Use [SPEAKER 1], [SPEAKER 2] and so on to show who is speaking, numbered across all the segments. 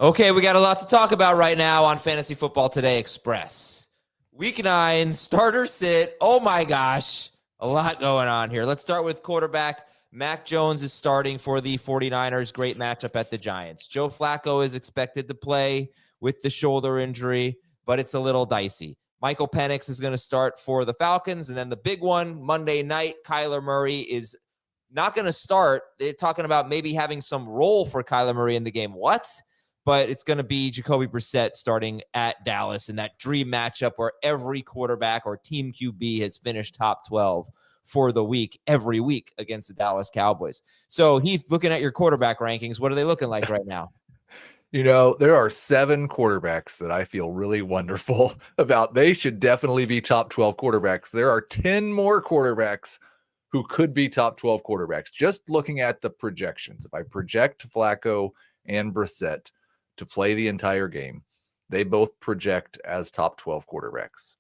[SPEAKER 1] Okay, we got a lot to talk about right now on Fantasy Football Today Express. Week 9, starter sit. Oh my gosh, a lot going on here. Let's start with quarterback. Mac Jones is starting for the 49ers. Great matchup at the Giants. Joe Flacco is expected to play with the shoulder injury, but it's a little dicey. Michael Penix is going to start for the Falcons. And then the big one, Monday night, Kyler Murray is not going to start. They're talking about maybe having some role for Kyler Murray in the game. What? But it's going to be Jacoby Brissett starting at Dallas in that dream matchup where every quarterback or team QB has finished top 12 for the week every week against the Dallas Cowboys. So Heath, looking at your quarterback rankings, what are they looking like right now?
[SPEAKER 2] There are 7 quarterbacks that I feel really wonderful about. They should definitely be top 12 quarterbacks. There are 10 more quarterbacks who could be top 12 quarterbacks. Just looking at the projections, if I project Flacco and Brissett to play the entire game, they both project as top 12 quarterbacks.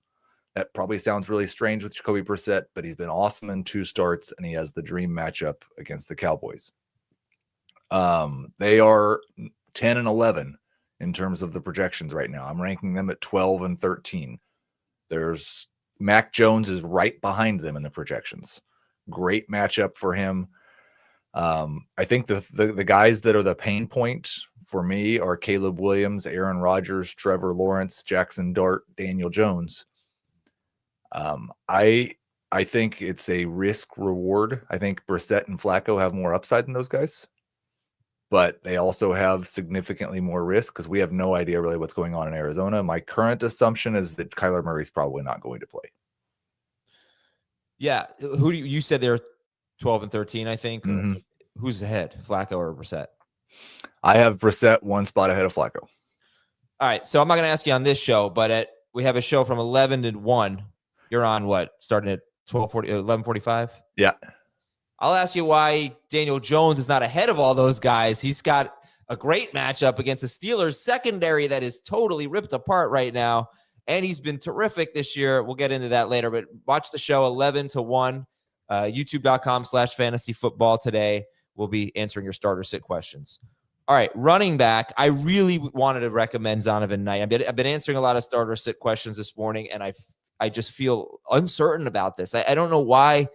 [SPEAKER 2] That probably sounds really strange with Jacoby Brissett, but he's been awesome in 2 starts, and he has the dream matchup against the Cowboys. They are 10 and 11 in terms of the projections right now. I'm ranking them at 12 and 13. There's Mac Jones is right behind them in the projections. Great matchup for him. I think the guys that are the pain point for me are Caleb Williams, Aaron Rodgers, Trevor Lawrence, Jackson Dart, Daniel Jones. I think it's a risk reward. I think Brissett and Flacco have more upside than those guys, but they also have significantly more risk because we have no idea really what's going on in Arizona. My current assumption is that Kyler Murray's probably not going to play.
[SPEAKER 1] Yeah. Who do you said they're 12 and 13, I think.
[SPEAKER 2] Mm-hmm.
[SPEAKER 1] Who's ahead, Flacco or Brissett?
[SPEAKER 2] I have Brissett 1 spot ahead of Flacco.
[SPEAKER 1] All right. So I'm not going to ask you on this show, but we have a show from 11 to 1. You're on what? Starting at 11:45?
[SPEAKER 2] Yeah.
[SPEAKER 1] I'll ask you why Daniel Jones is not ahead of all those guys. He's got a great matchup against a Steelers secondary that is totally ripped apart right now, and he's been terrific this year. We'll get into that later, but watch the show 11 to 1, youtube.com/fantasyfootball today. We'll be answering your starter sit questions. All right, running back. I really wanted to recommend Zonovan Knight. I've been answering a lot of starter sit questions this morning, and I just feel uncertain about this. I don't know why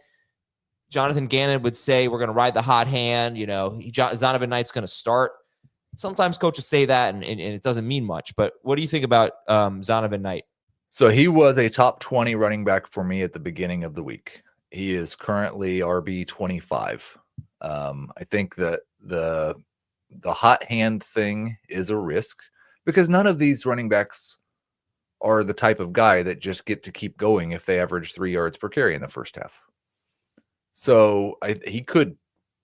[SPEAKER 1] Jonathan Gannon would say we're going to ride the hot hand. Zonovan Knight's going to start. Sometimes coaches say that, and it doesn't mean much. But what do you think about Zonovan Knight?
[SPEAKER 2] So he was a top 20 running back for me at the beginning of the week. He is currently RB 25. I think that the hot hand thing is a risk because none of these running backs are the type of guy that just get to keep going if they average 3 yards per carry in the first half. So he could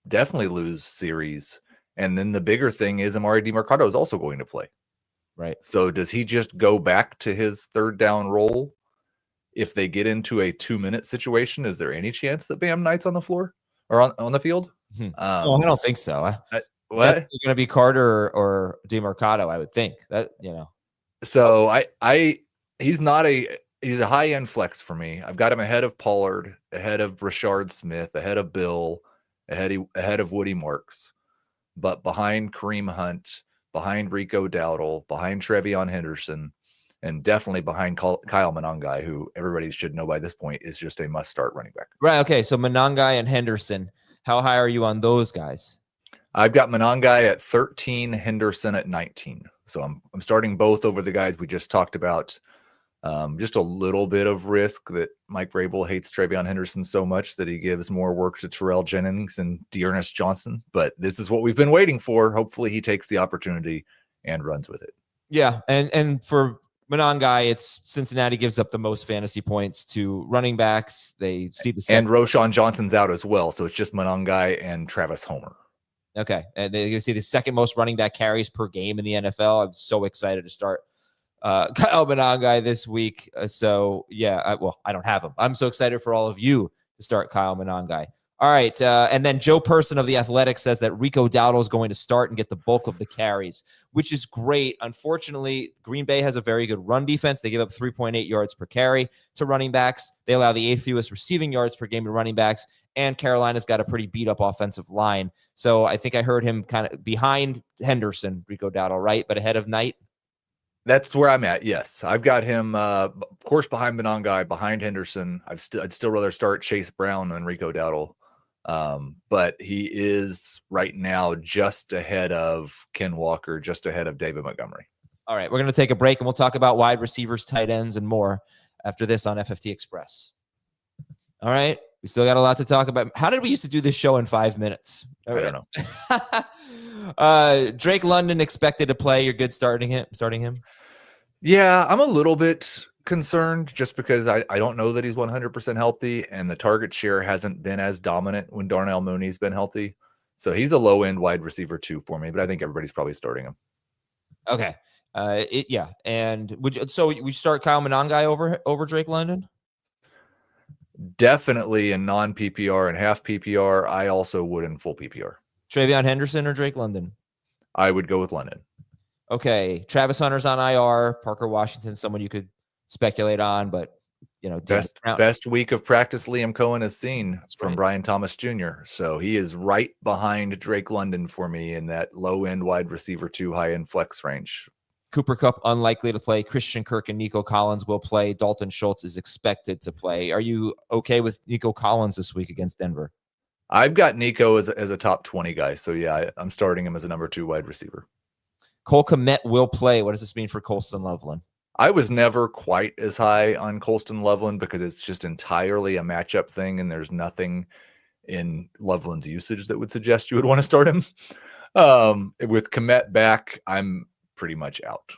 [SPEAKER 2] definitely lose series. And then the bigger thing is Amari DiMercato is also going to play.
[SPEAKER 1] Right.
[SPEAKER 2] So does he just go back to his third down role if they get into a 2-minute situation? Is there any chance that Bam Knight's on the floor or on the field?
[SPEAKER 1] No, I don't think so.
[SPEAKER 2] What?
[SPEAKER 1] That's going to be Carter or DiMercato, I would think.
[SPEAKER 2] So he's a high-end flex for me. I've got him ahead of Pollard, ahead of Rashard Smith, ahead of Bill, ahead of Woody Marks, but behind Kareem Hunt, behind Rico Dowdle, behind Trevion Henderson, and definitely behind Kyle Monangai, who everybody should know by this point is just a must-start running back.
[SPEAKER 1] Right, okay, so Monangai and Henderson. How high are you on those guys?
[SPEAKER 2] I've got Monangai at 13, Henderson at 19. So I'm starting both over the guys we just talked about. Just a little bit of risk that Mike Vrabel hates Trevion Henderson so much that he gives more work to Terrell Jennings and Dearness Johnson. But this is what we've been waiting for. Hopefully he takes the opportunity and runs with it.
[SPEAKER 1] Yeah, and for Monangai, it's Cincinnati gives up the most fantasy points to running backs. They see the
[SPEAKER 2] and Roshan Johnson's out as well, so it's just Monangai and Travis Homer.
[SPEAKER 1] Okay, and they see the second most running back carries per game in the NFL. I'm so excited to start Kyle Monangai this week. I don't have him. I'm so excited for all of you to start Kyle Monangai. All right. And then Joe Person of The Athletic says that Rico Dowdle is going to start and get the bulk of the carries, which is great. Unfortunately, Green Bay has a very good run defense. They give up 3.8 yards per carry to running backs. They allow the 8th fewest receiving yards per game to running backs. And Carolina's got a pretty beat up offensive line. So I think I heard him kind of behind Henderson, Rico Dowdle, right? But ahead of Knight.
[SPEAKER 2] That's where I'm at. Yes, I've got him, of course, behind Benongai, behind Henderson. I'd still rather start Chase Brown than Rico Dowdle, but he is right now just ahead of Ken Walker, just ahead of David Montgomery.
[SPEAKER 1] All right, we're going to take a break, and we'll talk about wide receivers, tight ends, and more after this on FFT Express. All right, we still got a lot to talk about. How did we used to do this show in 5 minutes?
[SPEAKER 2] I don't
[SPEAKER 1] know. Drake London expected to play. You're good starting him?
[SPEAKER 2] Yeah, I'm a little bit concerned just because I don't know that he's 100% healthy, and the target share hasn't been as dominant when Darnell Mooney's been healthy. So he's a low-end wide receiver 2 for me, but I think everybody's probably starting him.
[SPEAKER 1] Okay. Yeah. And would you start Kyle Monangai over Drake London?
[SPEAKER 2] Definitely in non-PPR and half PPR. I also would in full PPR.
[SPEAKER 1] Travion Henderson or Drake London?
[SPEAKER 2] I would go with London.
[SPEAKER 1] Okay. Travis Hunter's on IR. Parker Washington, someone you could speculate on, but
[SPEAKER 2] best week of practice Liam Cohen has seen from Brian Thomas Jr. So he is right behind Drake London for me in that low-end wide receiver 2, high-end flex range.
[SPEAKER 1] Cooper Kupp unlikely to play. Christian Kirk and Nico Collins will play. Dalton Schultz is expected to play. Are you okay with Nico Collins this week against Denver?
[SPEAKER 2] I've got Nico as a top 20 guy. So yeah, I'm starting him as a number 2 wide receiver.
[SPEAKER 1] Cole Kmet will play. What does this mean for Colston Loveland?
[SPEAKER 2] I was never quite as high on Colston Loveland because it's just entirely a matchup thing, and there's nothing in Loveland's usage that would suggest you would want to start him. With Kmet back, I'm pretty much out.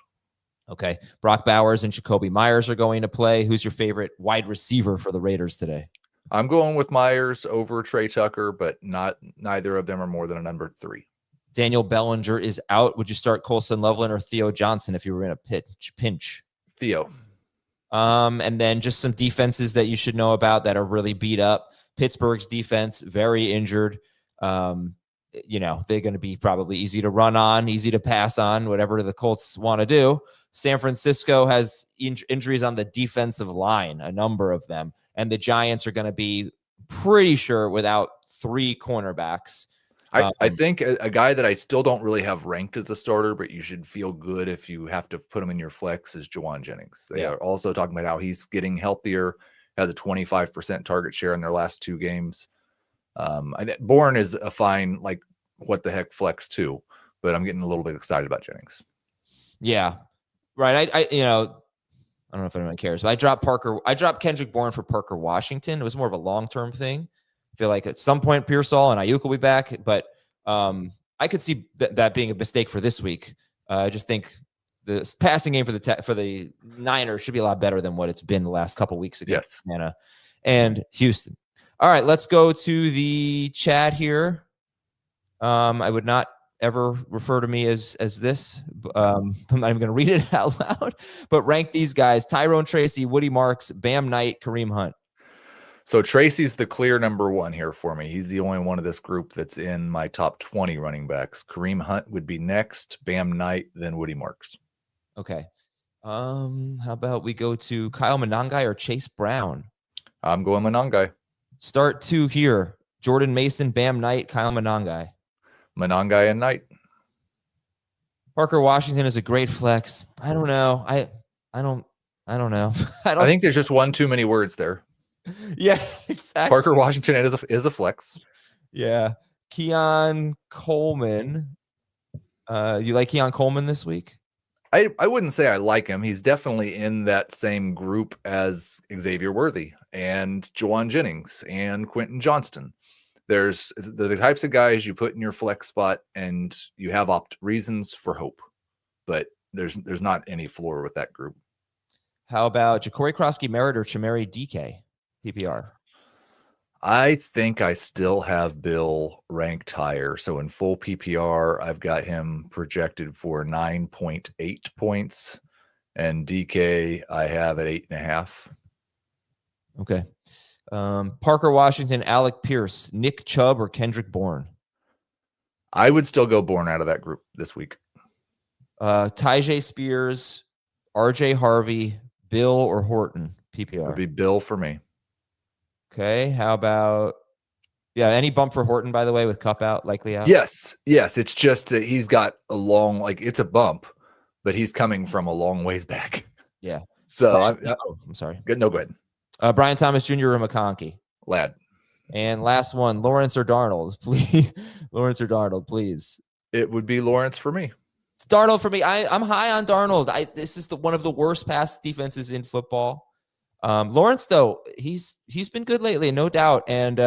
[SPEAKER 1] Okay. Brock Bowers and Jacoby Myers are going to play. Who's your favorite wide receiver for the Raiders today?
[SPEAKER 2] I'm going with Myers over Trey Tucker, but neither of them are more than a number 3.
[SPEAKER 1] Daniel Bellinger is out. Would you start Colston Loveland or Theo Johnson if you were in a pinch?
[SPEAKER 2] Theo.
[SPEAKER 1] And then just some defenses that you should know about that are really beat up. Pittsburgh's defense, very injured. They're going to be probably easy to run on, easy to pass on, whatever the Colts want to do. San Francisco has injuries on the defensive line, a number of them. And the Giants are going to be pretty sure without 3 cornerbacks.
[SPEAKER 2] I think a guy that I still don't really have ranked as a starter, but you should feel good if you have to put him in your flex, is Juwan Jennings. They are also talking about how he's getting healthier, has a 25% target share in their last 2 games. Bourne is a fine, like, what the heck flex too, but I'm getting a little bit excited about Jennings.
[SPEAKER 1] Yeah. Right. I don't know if anyone cares, but I dropped Kendrick Bourne for Parker Washington. It was more of a long-term thing. I feel like at some point Pearsall and Ayuk will be back, but I could see that being a mistake for this week. I just think the passing game for the Niners should be a lot better than what it's been the last couple weeks against Atlanta and Houston. All right, let's go to the chat here. I would not ever refer to me as this. I'm not even going to read it out loud, but rank these guys: Tyrone Tracy, Woody Marks, Bam Knight, Kareem Hunt.
[SPEAKER 2] So Tracy's the clear number 1 here for me. He's the only one of this group that's in my top 20 running backs. Kareem Hunt would be next, Bam Knight, then Woody Marks.
[SPEAKER 1] Okay. How about we go to Kyle Monangai or Chase Brown?
[SPEAKER 2] I'm going Monangai.
[SPEAKER 1] Start 2 here. Jordan Mason, Bam Knight, Kyle Monangai.
[SPEAKER 2] Monangai and Knight.
[SPEAKER 1] Parker Washington is a great flex. I don't know. I don't know.
[SPEAKER 2] I think there's just one too many words there.
[SPEAKER 1] Yeah, exactly.
[SPEAKER 2] Parker Washington is a flex.
[SPEAKER 1] Yeah. Keon Coleman. You like Keon Coleman this week?
[SPEAKER 2] I wouldn't say I like him. He's definitely in that same group as Xavier Worthy and Juwan Jennings and Quentin Johnston. They're the types of guys you put in your flex spot and you have reasons for hope, but there's not any floor with that group.
[SPEAKER 1] How about Ja'Cory Krosky-Merritt or Chamari DK PPR?
[SPEAKER 2] I think I still have Bill ranked higher. So in full PPR, I've got him projected for 9.8 points, and DK I have at 8.5.
[SPEAKER 1] Okay. Parker Washington, Alec Pierce, Nick Chubb, or Kendrick Bourne?
[SPEAKER 2] I would still go Bourne out of that group this week.
[SPEAKER 1] Tyjae Spears, RJ Harvey, Bill, or Horton? PPR.
[SPEAKER 2] Would be Bill for me.
[SPEAKER 1] Okay. How about, any bump for Horton, by the way, with Cup out, likely out?
[SPEAKER 2] Yes. It's just that he's got a long, it's a bump, but he's coming from a long ways back.
[SPEAKER 1] Yeah.
[SPEAKER 2] So
[SPEAKER 1] I'm sorry.
[SPEAKER 2] Good. No, go ahead.
[SPEAKER 1] Brian Thomas Jr. or McConkey?
[SPEAKER 2] Lad.
[SPEAKER 1] And last one, Lawrence or Darnold, please. Lawrence or Darnold, please.
[SPEAKER 2] It would be Lawrence for me.
[SPEAKER 1] It's Darnold for me. I'm high on Darnold. This is one of the worst pass defenses in football. Lawrence, though, he's been good lately, no doubt. And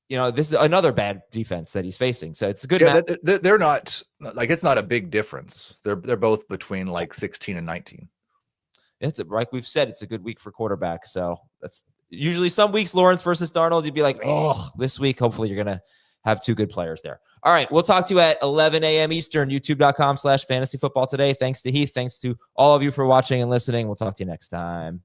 [SPEAKER 1] this is another bad defense that he's facing. So it's a good match.
[SPEAKER 2] They're not it's not a big difference. They're both between 16 and 19.
[SPEAKER 1] It's like we've said, it's a good week for quarterback. So that's usually some weeks Lawrence versus Darnold, you'd be like, oh, this week, hopefully you're going to have two good players there. All right. We'll talk to you at 11 a.m. Eastern, youtube.com/fantasyfootball today. Thanks to Heath. Thanks to all of you for watching and listening. We'll talk to you next time.